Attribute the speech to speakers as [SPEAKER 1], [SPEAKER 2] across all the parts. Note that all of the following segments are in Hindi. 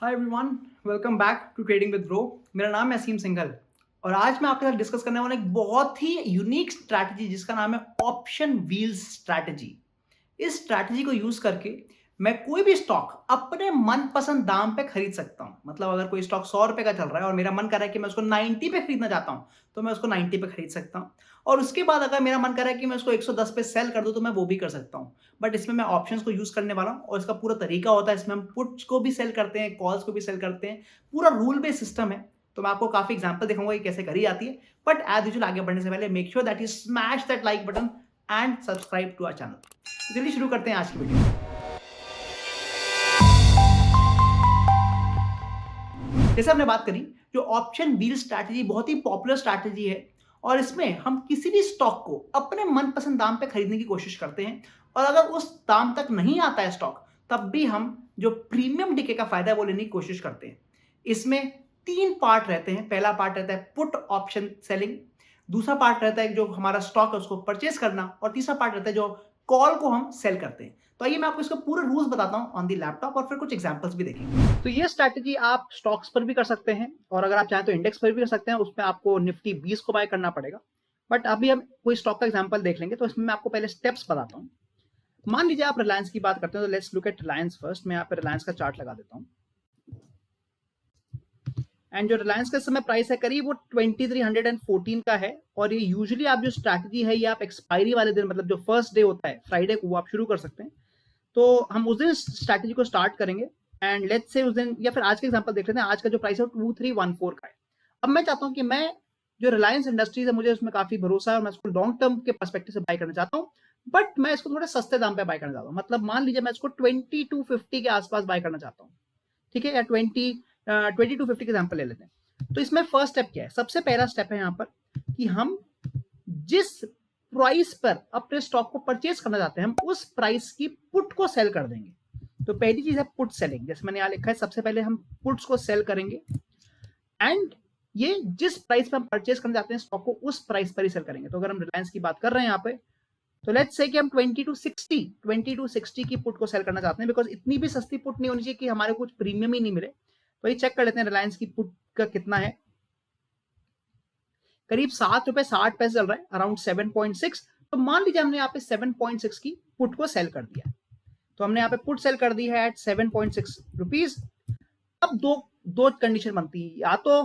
[SPEAKER 1] Hi everyone, welcome back to trading with bro. मेरा नाम है असीम सिंघल और आज मैं आपके साथ डिस्कस करने वाला एक बहुत ही यूनिक स्ट्रैटेजी जिसका नाम है ऑप्शन व्हील्स स्ट्रैटेजी। इस स्ट्रैटेजी को यूज करके मैं कोई भी स्टॉक अपने मनपसंद दाम पे खरीद सकता हूं। मतलब अगर कोई स्टॉक 100 रुपए का चल रहा है और मेरा मन कर रहा है कि मैं उसको 90 पे खरीदना चाहता हूं, तो मैं उसको 90 पे खरीद सकता हूं। और उसके बाद अगर मेरा मन कर रहा है कि मैं उसको 110 पे सेल कर दूं, तो मैं वो भी कर सकता हूं। बट इसमें मैं ऑप्शंस को यूज करने वाला हूं और इसका पूरा तरीका होता है। इसमें हम पुट्स को भी सेल करते हैं, कॉल्स को भी सेल करते हैं। पूरा रूल बेस्ड सिस्टम है। तो मैं आपको काफी एग्जांपल दिखाऊंगा कि कैसे करी जाती है। बट एज यूजुअल आगे बढ़ने से पहले make sure that you smash that like button and subscribe to our channel. तो चलिए शुरू करते हैं आज की वीडियो। जैसे हमने बात करी, जो ऑप्शन व्हील स्ट्रैटेजी बहुत ही पॉपुलर स्ट्रैटेजी है और इसमें हम किसी भी स्टॉक को अपने मनपसंद दाम पे खरीदने की कोशिश करते हैं। और अगर उस दाम तक नहीं आता है स्टॉक, तब भी हम जो प्रीमियम डीके का फायदा है वो लेने की कोशिश करते हैं। इसमें तीन पार्ट रहते हैं। पहला पार्ट रहता है पुट ऑप्शन सेलिंग, दूसरा पार्ट रहता है जो हमारा स्टॉक है उसको परचेस करना, और तीसरा पार्ट रहता है जो कॉल को हम सेल करते हैं। तो आइए मैं आपको इसका पूरा रूल्स बताता हूं ऑन दी लैपटॉप और फिर कुछ एग्जांपल्स भी देखेंगे। तो ये स्ट्रैटेजी आप स्टॉक्स पर भी कर सकते हैं और अगर आप चाहें तो इंडेक्स पर भी कर सकते हैं। उसमें आपको निफ्टी 20 को बाय करना पड़ेगा। बट अभी हम कोई स्टॉक का एग्जांपल देख लेंगे, तो इसमें मैं आपको पहले स्टेप्स बताता हूं। मान लीजिए आप रिलायंस की बात करते हैं, तो let's look at Reliance first. मैं यहाँ पे रिलायंस का चार्ट लगा देता हूँ एंड जो रिलायंस का इस समय प्राइस है करीब वो 2314 का है। और ये यूजुअली आप जो स्ट्रैटेजी है ये आप एक्सपायरी वाले दिन, मतलब जो फर्स्ट डे होता है फ्राइडे को, वो आप शुरू कर सकते हैं। तो हम उस दिन स्ट्रैटेजी को स्टार्ट करेंगे एंड लेट्स से उस दिन, या फिर आज के एग्जांपल देख लेते हैं। आज का जो प्राइस है वो 2314 का है। अब मैं चाहता हूं कि मैं जो रिलायंस इंडस्ट्रीज है मुझे उसमें काफी भरोसा है और मैं इसको लॉन्ग टर्म के पर्सपेक्टिव से बाय करना चाहता हूं। बट मैं इसको थोड़े सस्ते दाम पे बाय करना चाहता हूं। मतलब मान लीजिए मैं इसको 2250 के आसपास बाय करना चाहता हूं, ठीक है, या 2250 के एग्जाम्पल ले लेते हैं। तो इसमें फर्स्ट स्टेप क्या है? सबसे पहला स्टेप है यहाँ पर कि हम जिस प्राइस पर अपने स्टॉक को परचेज करना चाहते हैं, हम उस प्राइस की पुट को सेल कर देंगे। तो पहली चीज है पुट सेलिंग। जैसे मैंने यहां लिखा है, सबसे पहले हम पुट्स को सेल करेंगे एंड ये जिस प्राइस पे हम परचेज करना चाहते हैं स्टॉक को, उस प्राइस पर ही सेल करेंगे। तो अगर हम रिलायंस की बात कर रहे हैं यहाँ पे, तो लेट्स से कि हम 2260 की पुट को सेल करना चाहते हैं, बिकॉज इतनी भी सस्ती पुट नहीं होनी चाहिए कि हमारे कुछ प्रीमियम ही नहीं मिले। तो ये चेक कर लेते हैं रिलायंस की पुट का कितना है। करीब ₹7.60 चल रहा है, अराउंड 7.6। तो मान लीजिए हमने यहाँ पे 7.6 की पुट को सेल कर दिया। तो हमने यहाँ पे पुट सेल कर दी है एट 7.6 रुपीज। अब दो दो कंडीशन बनती है, या तो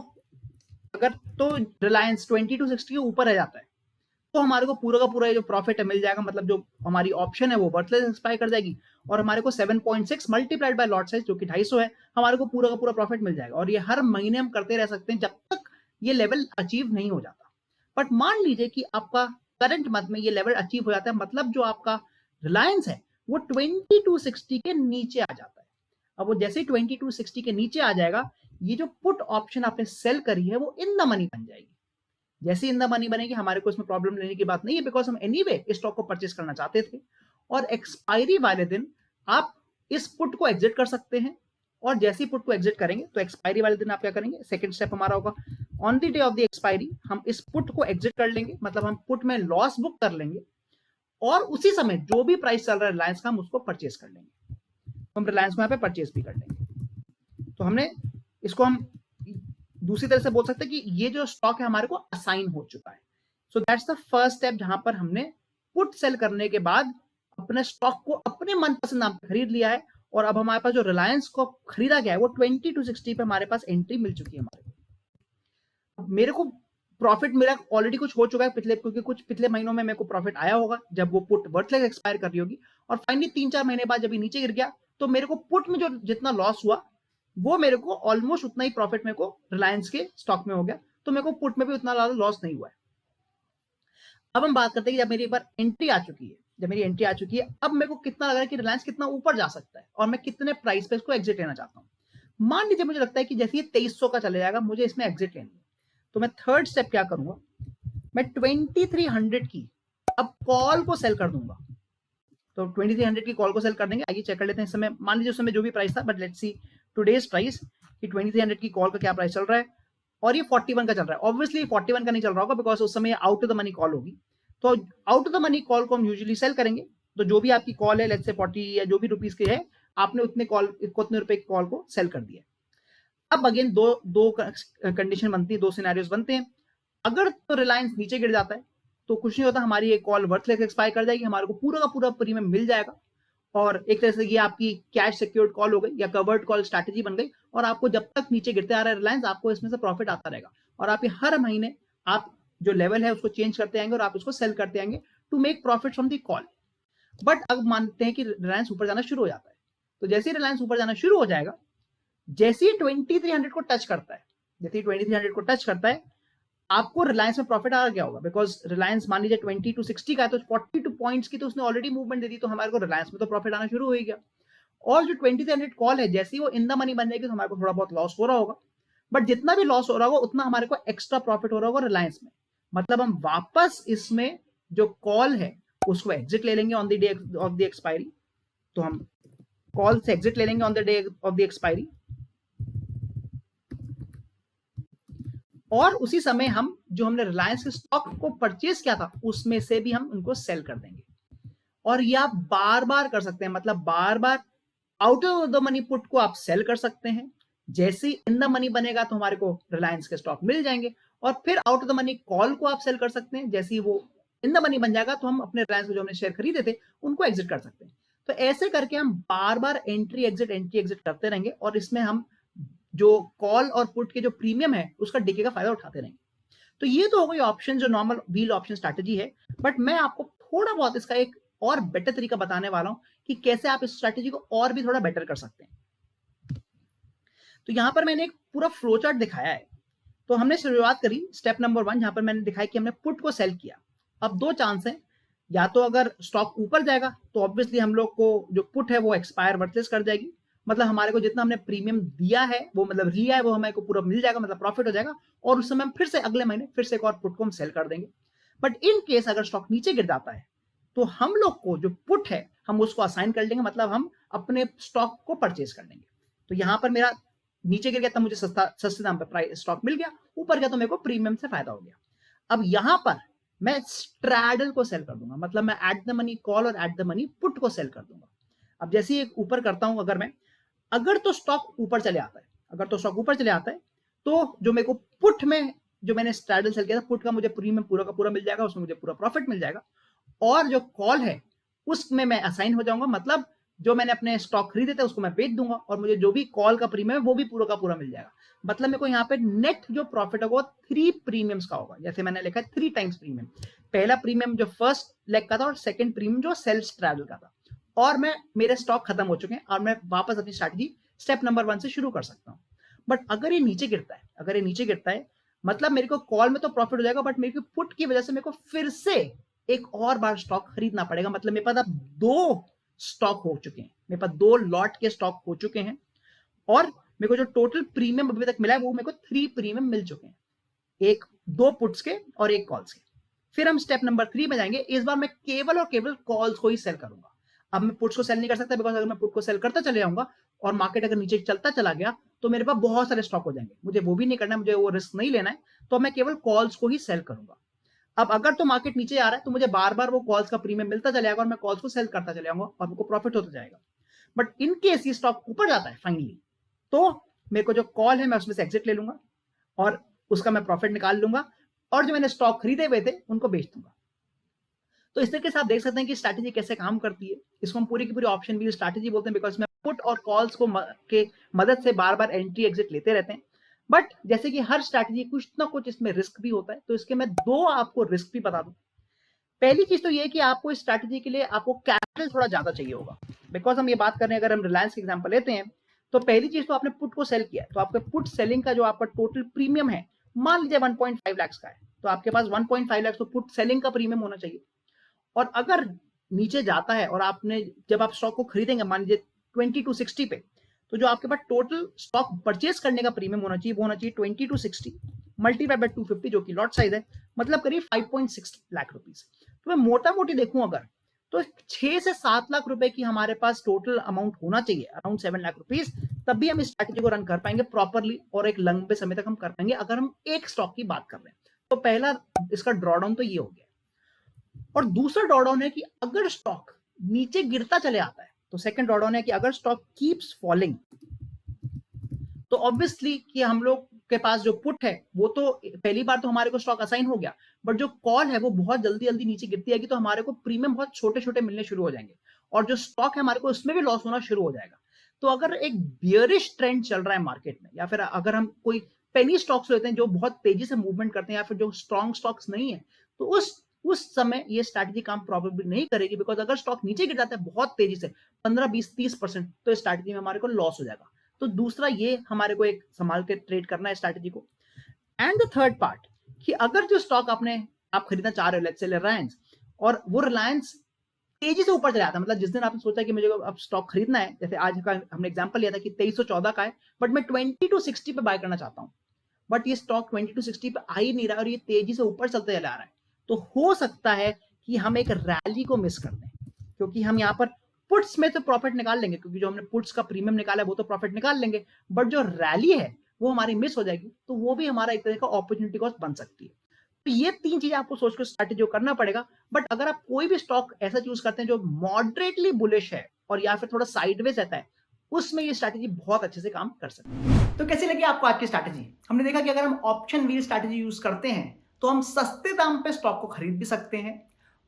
[SPEAKER 1] अगर तो रिलायंस 2260 के ऊपर रह जाता है तो हमारे को पूरा का पूरा जो प्रॉफिट है मिल जाएगा। मतलब जो हमारी ऑप्शन है वो वर्थलेस एक्सपायर कर जाएगी और हमारे को 7.6 मल्टीप्लाइड बाय लॉट साइज जो कि 250 है, हमारे को पूरा का पूरा प्रॉफिट मिल जाएगा। और ये हर महीने हम करते रह सकते हैं जब तक ये लेवल अचीव नहीं हो जाता। बट मान लीजिए कि आपका करंट मंथ में ये लेवल अचीव हो जाता है, मतलब जो आपका रिलायंस है वो 2260 के नीचे आ जाता है। अब वो जैसे ही 2260 के नीचे आ जाएगा, ये जो पुट ऑप्शन आपने सेल करी है वो इन द मनी बन जाएगी। जैसे इन द मनी बनेगी, हमारे को इसमें प्रॉब्लम लेने की बात नहीं है, बिकॉज हम एनीवे इस स्टॉक को परचेस करना चाहते थे। और एक्सपायरी वाले दिन आप इस पुट को एग्जिट कर सकते हैं। और जैसे ही पुट को एग्जिट करेंगे तो एक्सपायरी वाले दिन आप क्या करेंगे, सेकंड स्टेप हमारा होगा, on the day of the expiry हम इस पुट को एग्जिट कर लेंगे। मतलब हम पुट में लॉस बुक कर लेंगे और उसी समय जो भी प्राइस चल रहा है रिलायंस का, हम उसको परचेस कर लेंगे। तो हम रिलायंस को यहाँ पे परचेस भी कर लेंगे। तो हमने इसको हम दूसरी तरह से बोल सकते हैं कि ये जो स्टॉक है हमारे को असाइन हो चुका है। So that's the first step, जहां पर हमने पुट सेल करने के बाद अपने स्टॉक को अपने मनपसंद दाम पे खरीद लिया है। और अब हमारे पास जो रिलायंस को खरीदा गया है वो 2260 पे हमारे पास एंट्री मिल चुकी है। हमारे मेरे को प्रॉफिट मिला ऑलरेडी, कुछ हो चुका है पिछले, क्योंकि कुछ पिछले महीनों में मेरे को प्रॉफिट आया होगा जब वो पुट वर्थलेस एक्सपायर कर रही होगी। और फाइनली 3-4 महीने बाद जब ये नीचे गिर गया, तो मेरे को पुट में जो जितना लॉस हुआ वो मेरे को ऑलमोस्ट उतना ही प्रॉफिट मेरे को रिलायंस के स्टॉक में हो गया। तो मेरे को पुट में भी उतना ज्यादा लॉस नहीं हुआ है। अब हम बात करते हैं कि जब मेरी एक बार एंट्री आ चुकी है, जब मेरी एंट्री आ चुकी है, अब मेरे को कितना लग रहा है कि रिलायंस कितना ऊपर जा सकता है और मैं कितने प्राइस पे इसको एग्जिट लेना चाहता हूँ। मान लीजिए मुझे लगता है कि जैसे ये 2300 का चले जाएगा, मुझे इसमें एग्जिट लेनी है। तो मैं थर्ड स्टेप क्या करूंगा, मैं 2300 की अब कॉल को सेल कर दूंगा। तो 2300 की कॉल को सेल कर देंगे। आइए चेक कर लेते हैं। इस समय मान लीजिए उस समय जो भी प्राइस था, but let's see today's price कि 2300 की कॉल का क्या प्राइस चल रहा है। और ये 41 का चल रहा है। ऑब्वियसली 41 का नहीं चल रहा होगा, बिकॉज उस समय out of the money call होगी। तो out of the money call को हम यूजुअली सेल करेंगे। तो जो भी आपकी कॉल है, लेट्स से 40 या जो भी रुपीज की है, आपने उतने रुपए की कॉल को सेल कर दिया। अब अगेन दो कंडीशन बनती है, दो सिनेरियोस बनते हैं। अगर तो रिलायंस नीचे गिर जाता है तो कुछ नहीं होता, हमारी एक कॉल वर्थलेस एक्सपायर कर जाएगी, हमारे को पूरा का पूरा प्रीमियम मिल जाएगा और एक तरह से ये आपकी कैश सिक्योर्ड कॉल हो गई या कवर्ड कॉल स्ट्रैटेजी बन गई और आपको जब तक नीचे गिरते आ रहा है रिलायंस, आपको इसमें से प्रॉफिट आता रहेगा और आप हर महीने आप जो लेवल है उसको चेंज करते आएंगे और आप उसको सेल करते आएंगे to make profit from the call. But अब मानते हैं कि रिलायंस ऊपर जाना शुरू हो जाता है, तो जैसे ही रिलायंस ऊपर जाना शुरू हो जाएगा, जैसे ही 2300 को टच करता है, जैसे ही 2300 को टच करता है, आपको रिलायंस में प्रॉफिट आ गया होगा बिकॉज रिलायंस मान लीजिए 20 to 60 का है तो 42 पॉइंट्स की तो उसने ऑलरेडी मूवमेंट दे दी, तो हमारे को रिलायंस में तो प्रॉफिट आना शुरू हो गया। और जो 2300 कॉल है जैसे ही वो इन द मनी बन जाएगी तो हमारे को थोड़ा बहुत लॉस हो रहा होगा, बट जितना भी लॉस हो रहा होगा उतना हमारे को एक्स्ट्रा प्रॉफिट हो रहा होगा रिलायंस में। मतलब हम वापस इसमें जो कॉल है उसको एग्जिट ले लेंगे on the day of the expiry, तो हम कॉल से एग्जिट ले लेंगे on the day of the expiry और उसी समय हम जो हमने रिलायंस के स्टॉक को परचेज किया था उसमें से भी हम उनको सेल कर देंगे। और ये आप बार बार कर सकते हैं, मतलब बार बार out of the money put को आप सेल कर सकते हैं, जैसे ही इन द मनी बनेगा तो हमारे को रिलायंस के स्टॉक मिल जाएंगे और फिर out of the money call को आप सेल कर सकते हैं, जैसे ही वो इन द मनी बन जाएगा तो हम अपने रिलायंस को जो हमने शेयर खरीदे थे उनको एग्जिट कर सकते हैं। तो ऐसे करके हम बार बार एंट्री एग्जिट करते रहेंगे और इसमें हम जो कॉल और पुट के जो प्रीमियम है उसका डिके का फायदा उठाते रहेंगे। तो ये तो हो गई ऑप्शन, जो नॉर्मल व्हील ऑप्शन स्ट्रैटेजी है, बट मैं आपको थोड़ा बहुत इसका एक और बेटर तरीका बताने वाला हूं कि कैसे आप इस स्ट्रैटेजी को और भी थोड़ा बेटर कर सकते हैं। तो यहां पर मैंने एक पूरा फ्लो चार्ट दिखाया है। तो हमने शुरुआत करी स्टेप नंबर 1 जहां पर मैंने दिखाया कि हमने पुट को सेल किया। अब दो चांस है, या तो अगर स्टॉक ऊपर जाएगा तो ऑब्वियसली हम लोग को जो पुट है वो एक्सपायर वर्थलेस कर जाएगी, मतलब हमारे को जितना हमने प्रीमियम दिया है वो मतलब लिया है वो हमारे को पूरा मिल जाएगा, मतलब प्रॉफिट हो जाएगा और उस समय हम फिर से अगले महीने फिर से एक और पुट को हम सेल कर देंगे। बट इन केस अगर स्टॉक नीचे गिर जाता है तो हम लोग को जो पुट है हम उसको असाइन कर लेंगे, मतलब हम अपने स्टॉक को परचेज कर लेंगे। तो यहां पर मेरा नीचे गिर गया तब मुझे सस्ते दाम पर प्राइस स्टॉक मिल गया, ऊपर गया तो मेरे को प्रीमियम से फायदा हो गया। अब यहां पर मैं स्ट्रैडल को सेल कर दूंगा, मतलब मैं एट द मनी कॉल और एट द मनी पुट को सेल कर दूंगा। अब जैसे ही ऊपर करता हूं, अगर तो स्टॉक ऊपर चले आता है, अगर तो स्टॉक ऊपर चले आता है तो जो मेरे को पुट में जो मैंने स्ट्रैडल सेल किया था पुट का मुझे प्रीमियम पूरा का पूरा मिल जाएगा, उसमें मुझे पूरा प्रॉफिट मिल जाएगा। और जो कॉल है उसमें मैं असाइन हो जाऊंगा, मतलब जो मैंने अपने स्टॉक खरीदे थे उसको मैं बेच दूंगा और मुझे जो भी कॉल का प्रीमियम है वो भी पूरा का पूरा मिल जाएगा। मतलब मेरे को यहाँ पे नेट जो प्रॉफिट होगा 3 प्रीमियम्स का होगा, जैसे मैंने लिखा है 3 टाइम्स प्रीमियम। पहला प्रीमियम जो फर्स्ट लेग का था और सेकंड प्रीमियम जो सेल्स ट्रैवल का था, और मैं मेरे स्टॉक खत्म हो चुके हैं और मैं वापस अपनी स्ट्रैटेजी स्टेप नंबर 1 से शुरू कर सकता हूँ। बट अगर ये नीचे गिरता है मतलब मेरे को कॉल में तो प्रॉफिट हो जाएगा, बट मेरे को पुट की वजह से मेरे को फिर से एक और बार स्टॉक खरीदना पड़ेगा। मतलब मेरे पास अब 2 स्टॉक हो चुके हैं, मेरे पास 2 लॉट के स्टॉक हो चुके हैं और मेरे को जो टोटल प्रीमियम अभी तक मिला है वो मेरे को 3 प्रीमियम मिल चुके हैं, एक 2 पुट्स के और एक कॉल्स के। फिर हम स्टेप नंबर 3 में जाएंगे, इस बार मैं केवल और केवल कॉल्स को ही सेल करूंगा। अब मैं पुट्स को सेल नहीं कर सकता बिकॉज अगर मैं पुट को सेल करता चले जाऊंगा और मार्केट अगर नीचे चलता चला गया तो मेरे पास बहुत सारे स्टॉक हो जाएंगे, मुझे वो भी नहीं करना है, मुझे वो रिस्क नहीं लेना है, तो मैं केवल कॉल्स को ही सेल करूंगा। अब अगर तो मार्केट नीचे आ रहा है तो मुझे बार बार वो कॉल्स का प्रीमियम मिलता चलेगा और मैं कॉल्स को सेल करता चले जाऊंगा और मेरे को प्रॉफिट होता जाएगा। बट इन केस ये स्टॉक ऊपर जाता है फाइनली, तो मेरे को जो कॉल है मैं उसमें से एग्जिट ले लूंगा और उसका मैं प्रॉफिट निकाल लूंगा और जो मैंने स्टॉक खरीदे हुए थे उनको बेच दूंगा। तो इस तरीके से आप देख सकते हैं कि स्ट्रैटेजी कैसे काम करती है। इसको हम पूरी की पूरी ऑप्शन व्हील स्ट्रैटेजी बोलते हैं बिकॉज में पुट और कॉल्स को के मदद से बार बार एंट्री एग्जिट लेते रहते हैं। बट जैसे कि हर स्ट्रैटेजी कुछ ना कुछ इसमें रिस्क भी होता है, तो इसके मैं 2 आपको रिस्क भी बता दूं। पहली चीज तो ये कि आपको इस स्ट्रैटेजी के लिए आपको कैपिटल थोड़ा ज्यादा चाहिए होगा, बिकॉज हम ये बात कर रहे हैं, अगर हम रिलायंस के एग्जांपल लेते हैं तो पहली चीज तो आपने पुट को सेल किया, तो आपके पुट सेलिंग का जो आपका टोटल प्रीमियम है मान लीजिए 1.5 लाख का है, तो आपके पास 1.5 लाख तो पुट सेलिंग का प्रीमियम होना चाहिए। और अगर नीचे जाता है और आपने जब आप स्टॉक को खरीदेंगे मान लीजिए 20 to 60 पे, तो जो आपके पास टोटल स्टॉक परचेज करने का प्रीमियम होना चाहिए वो होना चाहिए 20 to 60 मल्टीप्लाई बाय 250 जो कि लॉट साइज है, मतलब करीब 5.6 लाख रुपीस। तो मैं मोटा मोटी देखूं अगर तो 6 से 7 लाख रुपए की हमारे पास टोटल अमाउंट होना चाहिए, अराउंड 7 लाख रुपीस, तब भी हम इस स्ट्रैटेजी को रन कर पाएंगे प्रॉपरली और एक लंबे समय तक हम कर पाएंगे अगर हम एक स्टॉक की बात कर रहे हैं। तो पहला इसका ड्रॉडाउन तो ये हो गया। और दूसरा ड्रॉडाउन है कि अगर स्टॉक नीचे गिरता चले आता है, तो सेकंड ड्रॉडाउन है कि अगर स्टॉक कीप्स फॉलिंग, तो ऑब्वियसली कि हम लोग के पास जो पुट है वो तो पहली बार तो हमारे को स्टॉक असाइन हो गया, बट जो कॉल है वो बहुत जल्दी जल्दी नीचे गिरती आएगी, तो हमारे को प्रीमियम बहुत छोटे छोटे मिलने शुरू हो जाएंगे और जो स्टॉक है हमारे को उसमें भी लॉस होना शुरू हो जाएगा। तो अगर एक बियरिश ट्रेंड चल रहा है मार्केट में, या फिर अगर हम कोई पेनी स्टॉक्स लेते हैं जो बहुत तेजी से मूवमेंट करते हैं, या फिर जो स्ट्रॉन्ग स्टॉक्स नहीं है, तो उस समय ये स्ट्रैटेजी काम प्रॉब्लम नहीं करेगी, बिकॉज अगर स्टॉक नीचे गिर जाता है बहुत तेजी से 15-20-30%, तो इस स्ट्रैटेजी में हमारे को लॉस हो जाएगा। तो दूसरा ये हमारे को एक संभाल के ट्रेड करना है स्ट्रैटेजी को। एंड द थर्ड पार्ट कि अगर जो स्टॉक आप खरीदना चाह रहे हो, लेट्स से रिलायंस, और वो रिलायंस तेजी से ऊपर चला जाता है, मतलब जिस दिन आपने सोचा कि मुझे अब स्टॉक खरीदना है, जैसे आज का हमने एग्जांपल लिया था कि 2314 का है, बट मैं 20-60 पे बाय करना चाहता हूं, बट ये स्टॉक 20-60 पे आ ही नहीं रहा और ये तेजी से ऊपर चलते चला रहा है, तो हो सकता है कि हम एक रैली को मिस कर दें, क्योंकि हम यहाँ पर पुट्स में तो प्रॉफिट निकाल लेंगे, क्योंकि जो हमने पुट्स का प्रीमियम निकाला है वो तो प्रॉफिट निकाल लेंगे, बट जो रैली है वो हमारी मिस हो जाएगी, तो वो भी हमारा एक तरह का अपॉर्चुनिटी कॉस्ट बन सकती है। तो ये 3 चीजें आपको सोच कर स्ट्रैटेजी करना पड़ेगा। बट अगर आप कोई भी स्टॉक ऐसा चूज करते हैं जो मॉडरेटली बुलिश है और या फिर थोड़ा साइडवेज रहता है, उसमें ये स्ट्रैटेजी बहुत अच्छे से काम कर सकती है। तो कैसी लगी आपको आज की स्ट्रैटेजी? हमने देखा कि अगर हम ऑप्शन व्हील स्ट्रैटेजी यूज करते हैं तो हम सस्ते दाम पे स्टॉक को खरीद भी सकते हैं,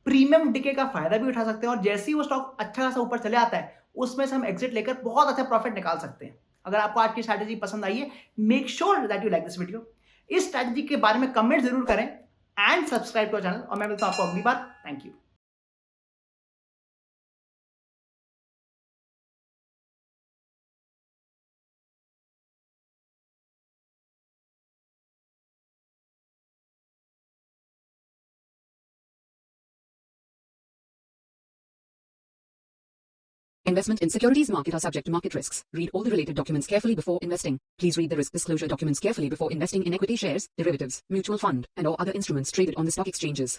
[SPEAKER 1] प्रीमियम डिके का फायदा भी उठा सकते हैं, और जैसे ही वो स्टॉक अच्छा खासा ऊपर चले आता है उसमें से हम एग्जिट लेकर बहुत अच्छा प्रॉफिट निकाल सकते हैं। अगर आपको आज की स्ट्रैटेजी पसंद आई है, make sure that you like this video. इस स्ट्रैटेजी के बारे में कमेंट जरूर करें एंड सब्सक्राइब टू चैनल, और मैं मिलता हूं आपको अगली बार। Thank you.
[SPEAKER 2] Investment in securities market are subject to market risks. Read all the related documents carefully before investing. Please read the risk disclosure documents carefully before investing in equity shares, derivatives, mutual fund, and or other instruments traded on the stock exchanges.